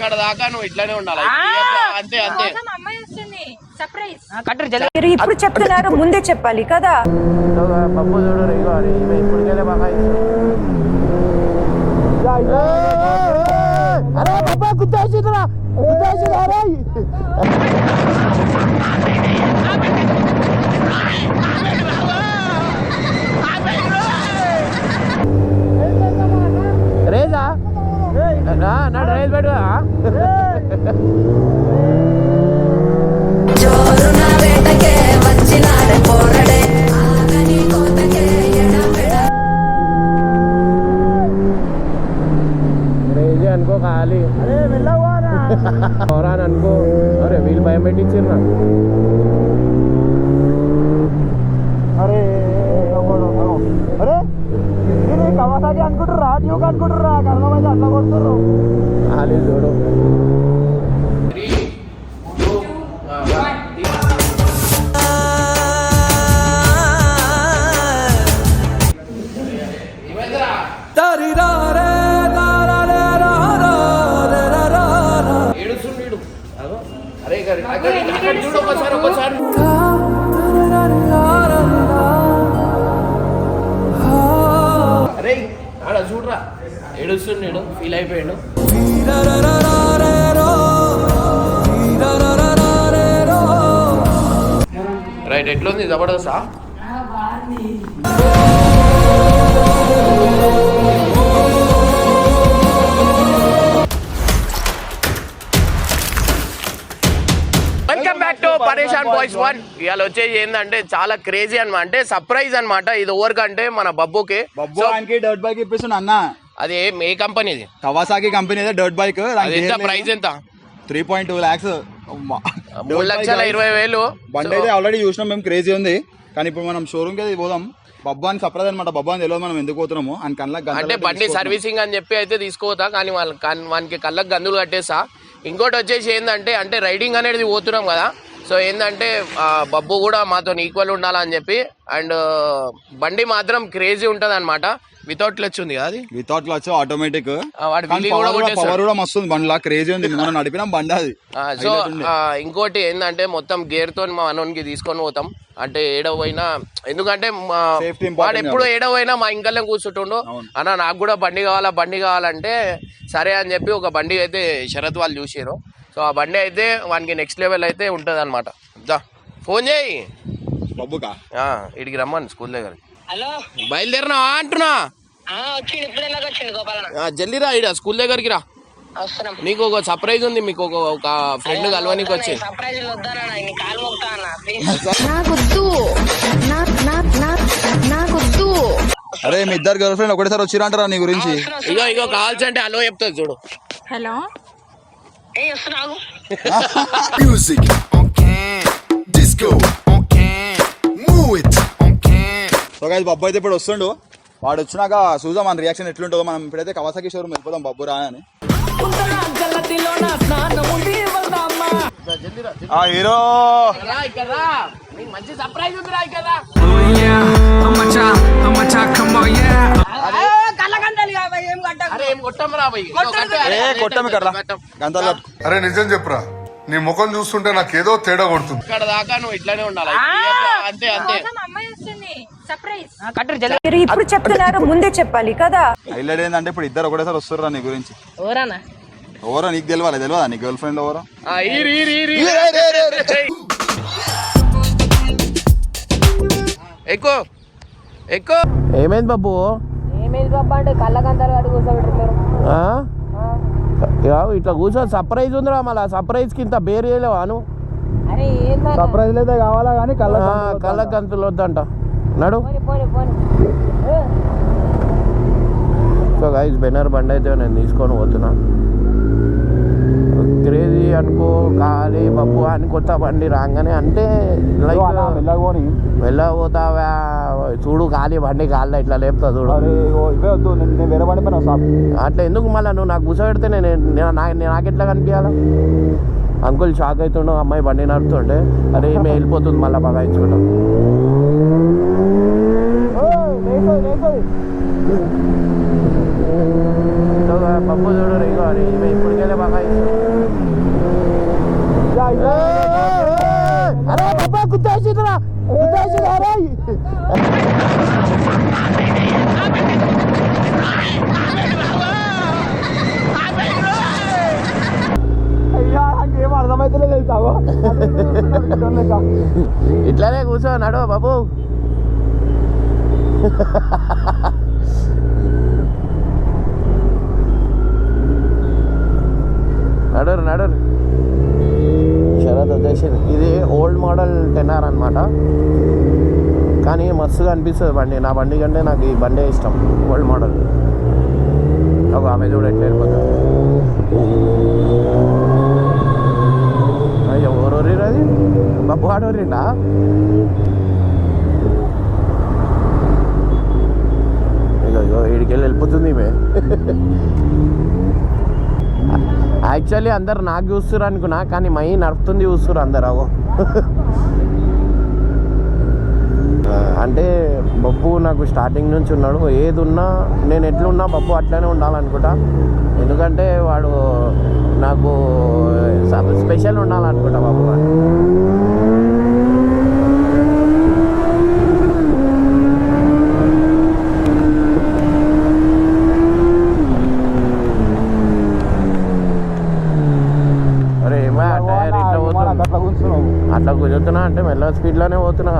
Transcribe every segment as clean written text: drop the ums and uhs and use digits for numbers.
ఇక్కడ దాకా నువ్వు ఇట్లానే ఉండాలి అంతే అంతే మీరు ఇప్పుడు చెప్తున్నారు ముందే చెప్పాలి కదా. పప్పు చూడు ఇప్పటికెళ్ళే బాగా రేజా నా రైలు పెట్టుగా రేజే అనుకో ఖాళీ అని అనుకో. అరే వీళ్ళు భయం పెట్టించారు నాకు. అరే అరే కవాసాకి అనుకుంటుర్రా డ్యూక్ అనుకుంటుర్రా కర్మమైతే అట్లా కొడుతుర్రు. ఖాళీ చూడు ఏడుస్తుండీడు. అరే అక్కడ చూడు ఒకసారి అరే ఆడ చూడరా ఏడుస్తుండీడు ఫీల్ అయిపోయాడు. రైట్ ఎట్లుంది జబర్దస్తా? వెల్కమ్ బ్యాక్ టు పరేషాన్ బాయ్స్ 1. ఇవాళ వచ్చేది ఏంటంటే చాలా క్రేజీ అనమాట, అంటే సర్ప్రైజ్ అనమాట. ఇది ఓవర్కంటే మన బబ్బుకి డర్ట్ బైక్ ఇప్పిస్తున్నా అన్న. అది ఏ కంపెనీది? Kawasaki company dirt bike. ఎంత ప్రైస్ ఎంత? 3.2 lakhs. 3,20,000 బండి అయితే ఆల్రెడీ చూసినాం మేము. క్రేజీ ఉంది. కానీ ఇప్పుడు మనం షోరూమ్ కి పోదాం. బబ్బా అని సర్ప్రైజ్ అనమాట. బబ్బా అని తెలియదు మనం ఎందుకు పోతున్నాము అని కళ్ళకి అంటే బండి సర్వీసింగ్ అని చెప్పి అయితే తీసుకోతా, కానీ వానికి కళ్ళకి గందులు కట్టేస్తా. ఇంకోటి వచ్చేసి ఏంటంటే అంటే రైడింగ్ అనేది పోతున్నాం కదా, సో ఏంటంటే బబ్బు కూడా మాతో ఈక్వల్ ఉండాలని చెప్పి. అండ్ బండి మాత్రం క్రేజీ ఉంటది అనమాట. వితౌట్ క్లచ్ ఉంది కదా, అది వితౌట్ క్లచ్ ఆటోమేటిక్. పవర్ కూడా మస్తు ఉంది బండిలా. క్రేజీ ఉంది. మనం నడిపినాం బండి అది. సో ఇంకోటి ఏంటంటే మొత్తం గేర్ తో మా మనోనికి తీసుకొని పోతాం. అంటే ఏడవైనా, ఎందుకంటే వాడు ఎప్పుడు ఏడవైనా మా ఇంకల్నే కూర్చుంటుండు. అన్న నాకు కూడా బండి కావాలంటే సరే అని చెప్పి ఒక బండి అయితే శరత్ వాళ్ళు చూసారు. సో ఆ బండి అయితే వానికి నెక్స్ట్ లెవెల్ అయితే ఉంటది అనమాట. ఫోన్ చేయి బబ్బుకా, ఇడికి రమ్మని స్కూల్ దగ్గర. బయలుదేరినా అంటున్నా, జల్దీ రా ఇడ స్కూల్ దగ్గరికి రా. నీకు ఒక సర్ప్రైజ్ ఉంది. మీకు ఒక ఫ్రెండ్ కలవనికి వచ్చి. అరే మీ ఇద్దరు గర్ల్ ఫ్రెండ్ ఒకటేసారి వచ్చిరంటారా నీ గురించి? ఇగో కాల్స్ అంటే హలో చెప్తుంది చూడు. హలో సో గైస్ బబ్బు అయితే ఇప్పుడు వస్తుండు. వాడు వచ్చినాక చూద్దాం మన రియాక్షన్ ఎట్లుంటుందో. మనం ఇప్పుడైతే కవాసాకి షోరూమ్ వెళ్ళిపోదాం బబ్బు రా అని. హీరో మంచి సర్ప్రైజ్ ఉంది రా ఇక్కడ. అరే నిజం చెప్పురా, నీ ముఖం చూస్తుంటే నాకేదో తేడా కొడుతుంది. ఇక్కడ దాకా నువ్వు ఇట్లానే ఉండాలి అంతే అంతే. మీరు ఇప్పుడు చెప్తున్నారు ముందే చెప్పాలి కదా. హైలైట్ ఏంటంటే ఇప్పుడు ఇద్దరు ఒకటేసారి వస్తుర్రా నీ గురించి. ఎవరో నీకు తెలియదా నీ గర్ల్ ఫ్రెండ్ ఎవరో? ఎక్కువ ఎక్కువ. ఏమైంది బాబు? అంటే కళ్ళకంతారు అడుగు కూర్చోబెట్టారు. ఇట్లా కూర్చో. సర్ప్రైజ్ ఉందిరా, మళ్ళీ సర్ప్రైజ్ కి ఇంత బేర్ చేయలేవా నువ్వు? సర్ప్రైజ్ అయితే కావాలా కానీ కళ్ళ గంతులు వద్దంట. నడు. సో గైస్ బెనర్ బండి అయితే నేను తీసుకొని పోతున్నా. క్రేజీ అనుకో ఖాళీ బబ్బు అని కొత్త బండి రాగానే అంటే లైక్ వెళ్ళబోతావా చూడు. ఖాళీ బండి కాళ్ళ ఇట్లా లేపుతా చూడు. అట్లా ఎందుకు మళ్ళీ నువ్వు నాకు కూర్చోబెడితే నాకెట్లా కనిపించాలా? Uncle shock అవుతుండు. అమ్మాయి బండి నడుపుతుంటే అరే ఈమె వెళ్ళిపోతుంది మళ్ళీ బాగా ఇచ్చుకుంటాం. సో పప్పు చూడు ఇగో ఈమె ఇప్పటికెళ్ళే బాగా అరే పప్ప గుర్తేసిందిరా గుర్తేసింది అరే ఏం అర్థమైతే వెళ్తావో ఇట్లానే కూర్చో నడు బాబు నడరు నడరు శరత్ వచ్చేసింది ఇది ఓల్డ్ మోడల్ 10R అనమాట కానీ మస్తుగా అనిపిస్తుంది బండి నా బండి కంటే నాకు ఈ బండే ఇష్టం ఓల్డ్ మోడల్ ఒక ఆమె చూడ ఎట్లా వెళ్ళిపోతుంది ఎవరు అది బబ్బు ఆడోరిండా ఇగో వీడికెళ్ళి వెళ్ళిపోతుంది ఈమె యాక్చువల్లీ అందరు నాకు చూస్తున్నారు అనుకున్నా కానీ మై నడుపుతుంది చూస్తున్నారు అందరు అవో అంటే బబ్బు నాకు స్టార్టింగ్ నుంచి ఉన్నాడు ఏది ఉన్నా నేను ఎట్లున్నా బబ్బు అట్లనే ఉండాలనుకుంటా ఎందుకంటే వాడు నాకు స్పెషల్ ఉండాలనుకుంటా బాబు అరే ఏమా టైర్ ఇట్లా పోతున్నా అట్లా కుదురుతున్నా అంటే మెల్ల స్పీడ్లోనే పోతున్నా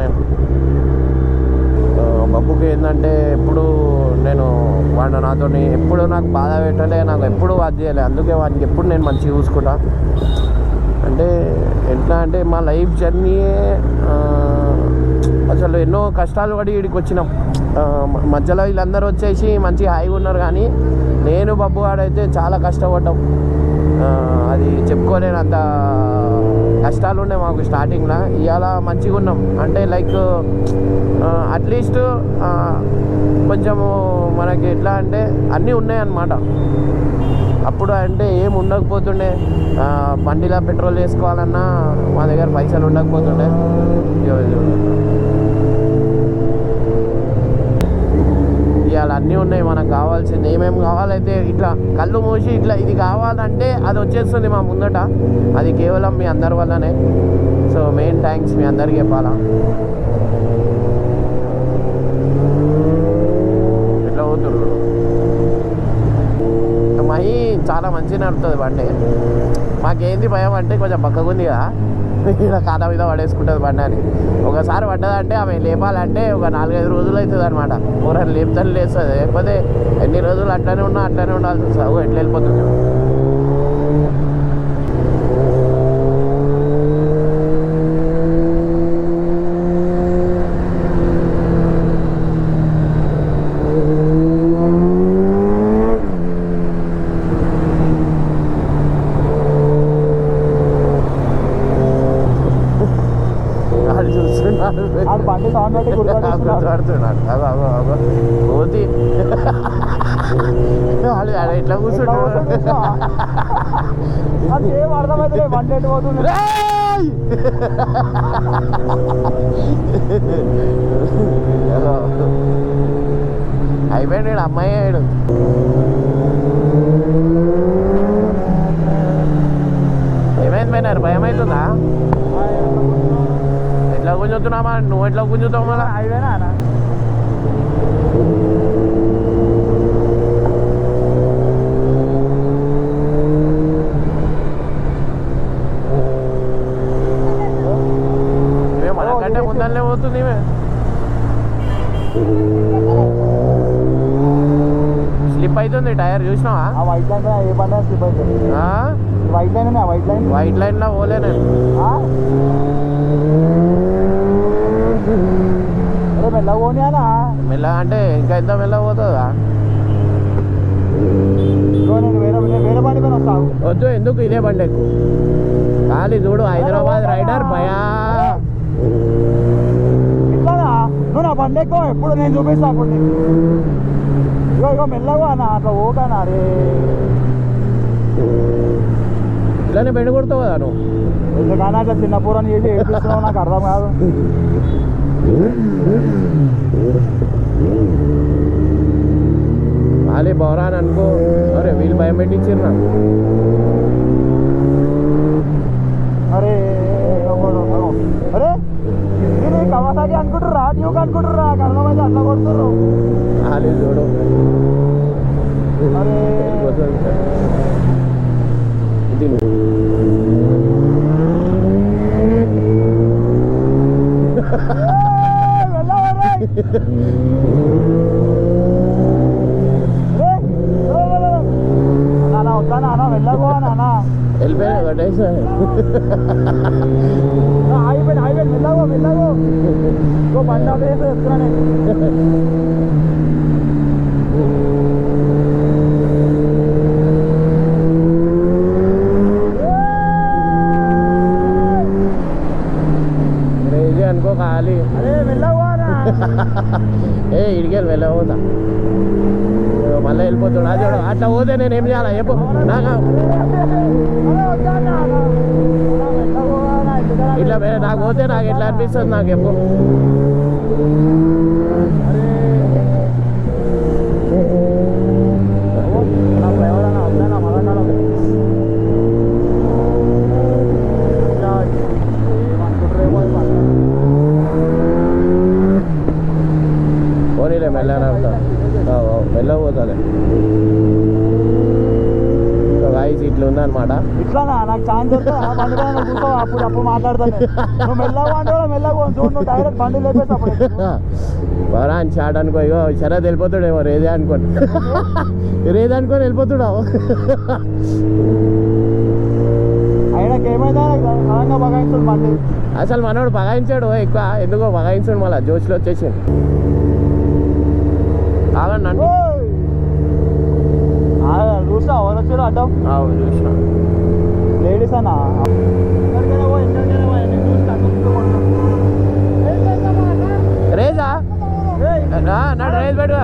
నేను బబ్బుకి ఏంటంటే ఎప్పుడు నేను వాడు నాతో ఎప్పుడు నాకు బాధ పెట్టలే నాకు ఎప్పుడు అది చేయలే అందుకే వాడికి ఎప్పుడు నేను మంచిగా చూసుకుంటా అంటే ఎట్లా అంటే మా లైఫ్ జర్నీయే అసలు ఎన్నో కష్టాలు పడి వీడికి వచ్చినాం మధ్యలో వీళ్ళందరూ వచ్చేసి మంచిగా హాయిగా ఉన్నారు కానీ నేను బబ్బు వాడైతే చాలా కష్టపడ్డాం అది చెప్పుకోలేనంత కష్టాలు ఉండే మాకు స్టార్టింగ్లో ఇవాళ మంచిగా ఉన్నాం అంటే లైక్ అట్లీస్ట్ కొంచెము మనకి ఎట్లా అంటే అన్నీ ఉన్నాయన్నమాట అప్పుడు అంటే ఏం ఉండకపోతుండే బండిలో పెట్రోల్ వేసుకోవాలన్నా మా దగ్గర పైసలు ఉండకపోతుండే ఇవాళ అన్నీ ఉన్నాయి మనకు కావాల్సింది ఏమేమి కావాలైతే ఇట్లా కళ్ళు మూసి ఇట్లా ఇది కావాలంటే అది వచ్చేస్తుంది మా ముందట అది కేవలం మీ అందరి వల్లనే సో మెయిన్ థ్యాంక్స్ మీ అందరికి చెప్పాలా ఇట్లా పోతుర్రు మహి చాలా మంచిగా నడుతుంది బండి మాకేంది భయం అంటే కొంచెం పక్కకుంది కదా ఇలా కాదా మీద పడేసుకుంటుంది బండి అని ఒకసారి పడ్డదంటే ఆమె లేపాలంటే ఒక 4-5 రోజులు అవుతుంది అనమాట ఎవరైనా లేపుతాను లేస్తుంది లేకపోతే ఎన్ని రోజులు అట్లనే ఉండాల్సి వస్తుంది ఎట్లా వెళ్ళిపోతుంది బండి సౌండ్ బట్టి గుర్తుపడుతున్నాడు పోతి ఎట్లా కూర్చుంటాడు ఏం అర్థమైతే బండి ఎటు పోతుంది అయిపోయాడు అమ్మాయి అయ్యాడు ఏమైంది పోయినారు భయం అవుతుందా ఎట్లా గుంజుతున్నామా నువ్వు ఎట్లా గుంజుతావు మళ్ళా అయిపోయినా మనకంటే ముందరనే పోతుంది స్లిప్ అవుతుంది టైర్ చూసినావా వైట్ లైన్ ఏ బండి స్లిప్ అవుతుంది వైట్ లైన్ వైట్ లైన్లో పోలే నేను మెల్లగా పోనీనా మెల్లగా అంటే ఇంకా ఎంత మెల్లగా పోతుందా నేను వేరే బండి పైన వస్తాను వద్దు ఎందుకు ఇదే బండి ఎక్కువ ఖాళీ చూడు హైదరాబాద్ రైడర్ భయా ఇట్లానా నువ్వు నా బండి ఎక్కువ ఎప్పుడు నేను చూపిస్తా అప్పుడు ఇగో మెల్లగా అన్న అట్లా ఓకానా అరే ఇట్లానే బెండ కొడతావు కదా నువ్వు ఎందుకన్నా అట్లా చిన్న పూరని చేసి ఏడిపిస్తున్నావు నాకు అర్థం కాదు ఖాళీ బౌరా అని అనుకో. అరే వీళ్ళు భయం పెట్టించారు నాకు. అరే అరే ఇది కవాసాకి అనుకుంటారా డ్యూక్ అనుకుంటారా కర్ణమైతే అట్లా కొడుతుర్రు. ఖాళీ చూడు. అరే ఇది వెళ్ళిపోయినా కొట్టేసా. క్రేజీ అనుకో ఖాళీ. ఏ ఇడికెళ్ళి వెళ్ళబోతా మళ్ళీ వెళ్ళిపోతాడు. అది చూడు అట్లా పోతే నేను ఏం చేయాలా చెప్పు. ఇట్లా నాకు పోతే నాకు ఎట్లా అనిపిస్తుంది నాకు చెప్పు. పోనీలే మెల్లగా వెళ్ళబోతుంది. గాయస్ ఇట్లా ఉందన్నమాట. ఇట్లా నాకు ఛాన్స్ అప్పుడు మాట్లాడతాను. నువ్వు మెల్లగా అంటే మెల్లగా చూడు, నువ్వు డైరెక్ట్ బండి లేపేసి బరా అని షాట్ అనుకో. ఇగో సరే వెళ్ళిపోతాడేమో రేదే అనుకోని. రేదే అనుకొని వెళ్ళిపోతున్నావు. ఆయనకి ఏమైందా బగాయించాడు బండి. అసలు మనోడు బగాయించాడు ఎక్కువ. ఎందుకో బగాయించాడు మళ్ళీ జోష్లో వచ్చేసి. కాదండి అండి చూసా ఎవరు వచ్చారు అడ్డం. చూసిన లేడీస్ అన్నా రేజా నా రేజ్ పెట్టు.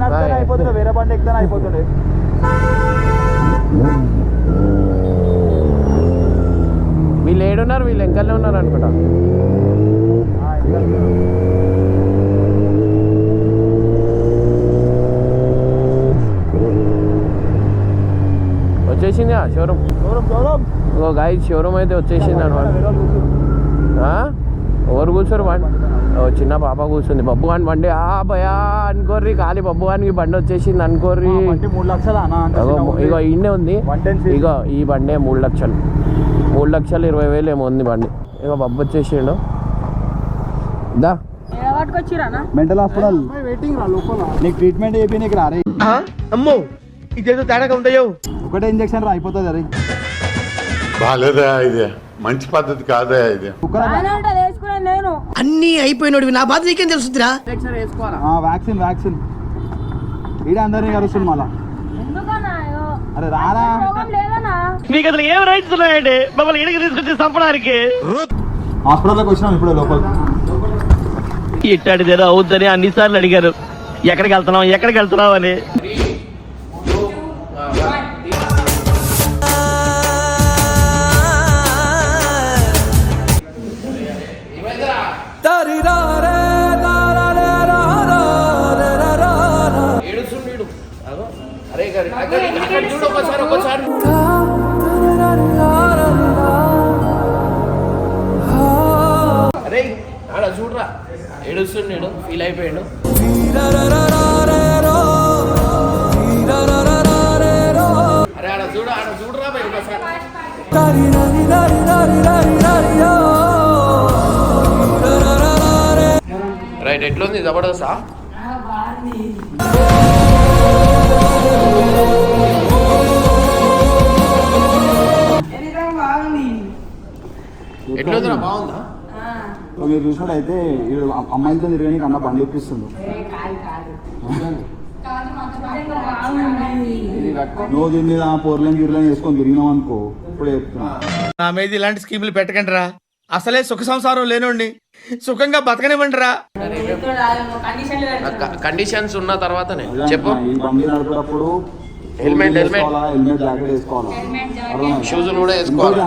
అరే అయిపోతుండే వేరే బండి ఎక్కితే అయిపోతుండే. వీళ్ళు ఏడున్నారు, వీళ్ళు ఎంకల్నే ఉన్నారు అనుకుంటా. వచ్చేసింది షోరూమ్. ఓ గాయ షోరూమ్ అయితే వచ్చేసింది అనమాట. ఎవరు కూర్చోరు బండి? ఓ చిన్న పాప కూర్చుంది. బబ్బు గాని బండి భయా అనుకోర్రి. ఖాళీ బబ్బు గానికి బండి వచ్చేసింది అనుకోర్రి. 3 లక్షలు ఇగో ఈయనే ఉంది. ఇగో ఈ బండి 3 లక్షలు 3,20,000 ఏమో ఉంది బండి. ఇగో బబ్బు వచ్చేసిండు. దా మెంటల్ హాస్పిటల్ నీకు ట్రీట్మెంట్ చెప్పి నీకు రారే. అమ్మో ఇదేదో తేడాగా ఉందయ్యో. ఒకటే ఇంజక్షన్ రా అయిపోతుంది. అరే బాలేదా ఇది? మంచి పద్ధతి కాదా ఇది? అన్ని అయిపోయినోడివి, నా బాధ నీకేం తెలుసురా? వ్యాక్సిన్ ఈడ అందరినీ కలుస్తుంది మళ్ళా. అరే రారా, మీకు అసలు ఏం రైట్స్ ఉన్నాయండి మమ్మల్ని ఇడికి తీసుకొచ్చి చంపడానికి? హాస్పిటల్కి వచ్చినాం ఇప్పుడు లోపల. ఇట్టాడిదేదో అవుద్దని అన్నిసార్లు అడిగారు, ఎక్కడికి వెళ్తున్నావు అని. అరే ఆడ చూడరా ఏడుస్తున్నాడు, ఫీల్ అయిపోయాడు. అరే ఆడ చూడరా భయ్ ఒకసారి. రైట్ ఎట్లుంది జబర్దస్త్? మీరు మీరు చూసినట్టయితే వీడు అమ్మాయిలతో తిరగడానికి అన్న బండి ఎక్కిస్తుండు. నువ్వు దీని మీద పొరలేని గిర్లని వేసుకొని తిరిగినావు అనుకో ఇప్పుడే చెప్తున్నా. నా మీద ఇలాంటి స్కీములు పెట్టకండి రా. అసలే సుఖ సంసారం లేనండి, సుఖంగా బతకనివ్వండి రా. కండిషన్స్ ఉన్న తర్వాతనే చెప్పు. ఈ బండి నడిపేటప్పుడు హెల్మెట్ జాకెట్ వేసుకోవాలా, షూస్ కూడా వేసుకోవాలి.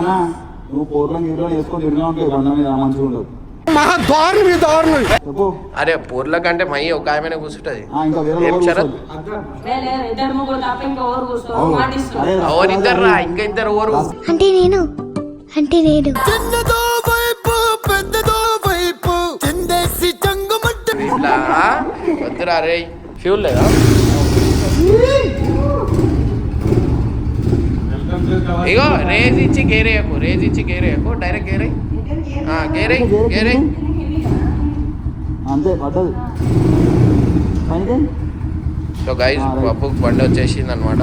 నువ్వు పోర్లని గిర్లని వేసుకొని తిరిగినావు అనుకో బండి మీద మంచిగా ఉండదు. చెప్పు. అరే పూర్ల కంటే మై ఒక ఆమెనే కూర్చుంటది. ఇంకా వేరే ఏం శరత్ ఎవరిద్దరు రా, ఇంకా ఇద్దరు ఎవరు? అంటే నేను ఇట్లా వద్దురా రే. ఫ్యూల్ లేదా? ఇగో రేజ్ ఇచ్చి గేరేయకు డైరెక్ట్ గేరే. అంతే పడ్డది. సో గైస్ పప్పుకు బండి వచ్చేసింది అనమాట.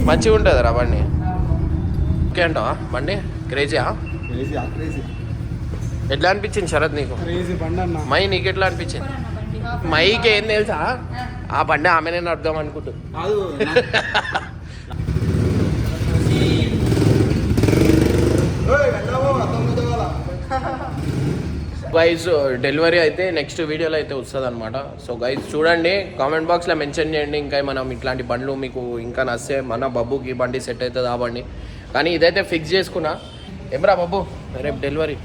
మంచిగా ఉంటుంది రా బండి. ఓకే అంటావా బండి? క్రేజీయా? ఎట్లా అనిపించింది శరత్ నీకు? మై నీకు ఎట్లా అనిపించింది? మైకి ఏం తెలుసా, ఆ బండి ఆమెనే నడుద్దాం అనుకుంటుంది. గైస్ డెలివరీ అయితే నెక్స్ట్ వీడియోలో అయితే వస్తుంది అనమాట. సో గైస్ చూడండి, కామెంట్ బాక్స్లో మెన్షన్ చేయండి ఇంకా మనం ఇట్లాంటి బండ్లు మీకు ఇంకా నచ్చే. మన బబ్బుకి బండి సెట్ అవుతుంది ఆ బండి, కానీ ఇదైతే ఫిక్స్ చేసుకున్నా. ఏమ్రా బబ్బు రేపు డెలివరీ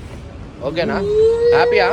ఓకేనా? హ్యాపీయా?